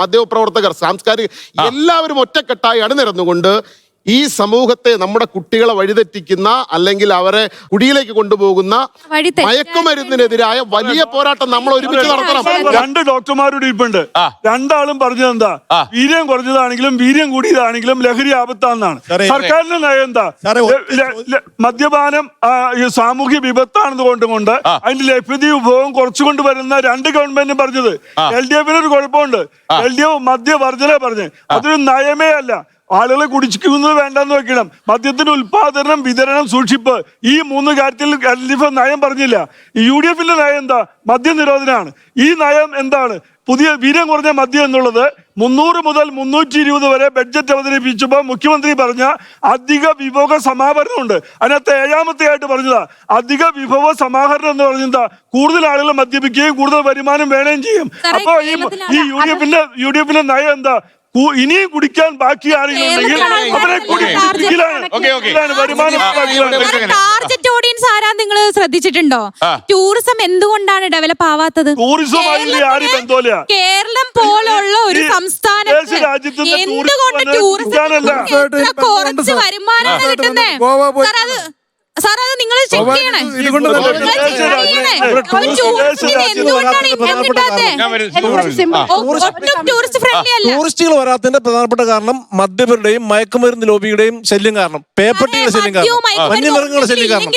മാധ്യമപ്രവർത്തകർ, സാംസ്കാരിക എല്ലാവരും ഒറ്റക്കെട്ടായി അണിനിരന്നുകൊണ്ട് ഈ സമൂഹത്തെ, നമ്മുടെ കുട്ടികളെ വഴിതെറ്റിക്കുന്ന അല്ലെങ്കിൽ അവരെ കുടിയിലേക്ക് കൊണ്ടുപോകുന്ന മയക്കുമരുന്നിനെതിരായ വലിയ പോരാട്ടം നമ്മൾ ഒരുമിച്ച് നടത്തണം. 2 ഡോക്ടർമാരുടെ ഇരിപ്പുണ്ട്. രണ്ടാളും പറഞ്ഞത് എന്താ? വീര്യം കുറഞ്ഞതാണെങ്കിലും വീര്യം കൂടിയതാണെങ്കിലും ലഹരി ആപത്താണെന്നാണ്. സർക്കാരിന്റെ നയം എന്താ? മദ്യപാനം സാമൂഹ്യ വിപത്താണെന്ന് കൊണ്ടുകൊണ്ട് അതിന്റെ ലഭ്യത ഉപഭോഗം കുറച്ചുകൊണ്ട് വരുന്ന 2 ഗവൺമെന്റും പറഞ്ഞത്. LDF ഒരു കുഴപ്പമുണ്ട്. LDF മദ്യവർജന പറഞ്ഞ് അതൊരു നയമേ അല്ല. ആളുകളെ കുടിക്കുന്നത് വേണ്ടെന്ന് വെക്കണം. മദ്യത്തിന്റെ ഉൽപാദനം, വിതരണം, സൂക്ഷിപ്പ്, ഈ 3 കാര്യത്തിൽ LDF നയം പറഞ്ഞില്ല. UDFന്റെ നയം എന്താ? മദ്യനിരോധനമാണ്. ഈ നയം എന്താണ്? പുതിയ വീര്യം കുറഞ്ഞ മദ്യം എന്നുള്ളത് 300 മുതൽ 320 വരെ ബഡ്ജറ്റ് അവതരിപ്പിച്ചപ്പോൾ മുഖ്യമന്ത്രി പറഞ്ഞ അധിക വിഭവ സമാഹരണമുണ്ട്. അതിനകത്ത് 7ാമത്തെ ആയിട്ട് പറഞ്ഞതാ അധിക വിഭവ സമാഹരണം എന്ന് പറഞ്ഞാ കൂടുതൽ ആളുകൾ മദ്യപിക്കുകയും കൂടുതൽ വരുമാനം വേണേം ചെയ്യും. അപ്പൊ ഈ UDFന്റെ നയം എന്താ? ഇനിയും കുടിക്കാൻ ബാക്കി ആരെങ്കിലും അവരെ ടാർഗറ്റ് ഓഡിയൻസ് ആരാ നിങ്ങൾ ശ്രദ്ധിച്ചിട്ടുണ്ടോ? ടൂറിസം എന്തുകൊണ്ടാണ് ഡെവലപ്പ് ആവാത്തത്? കേരളം പോലുള്ള ഒരു സംസ്ഥാനം എന്തുകൊണ്ട് ടൂറിസം കുറച്ച് വരുമാനമാണ് കിട്ടുന്നേ? സാർ അത് നിങ്ങൾ ചെക്ക് ചെയ്യണേ. ടൂറിസ്റ്റുകൾ വരാത്തതിന്റെ പ്രധാനപ്പെട്ട കാരണം മദ്യപരുടെയും മയക്കുമരുന്ന് ലോബിയുടെയും ശല്യം കാരണം, പേപ്പട്ടിയുടെ ശല്യം കാരണം, വന്യമൃഗങ്ങളുടെ ശല്യം കാരണം.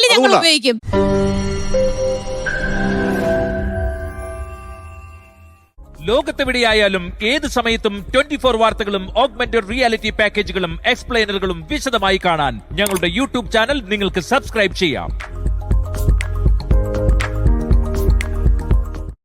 ലോകത്തെവിടെയായാലും ഏത് സമയത്തും 24 വാർത്തകളും ഓഗ്മെന്റഡ് റിയാലിറ്റി പാക്കേജുകളും എക്സ്പ്ലെയിനറുകളും വിശദമായി കാണാൻ ഞങ്ങളുടെ യൂട്യൂബ് ചാനൽ നിങ്ങൾക്ക് സബ്സ്ക്രൈബ് ചെയ്യാം.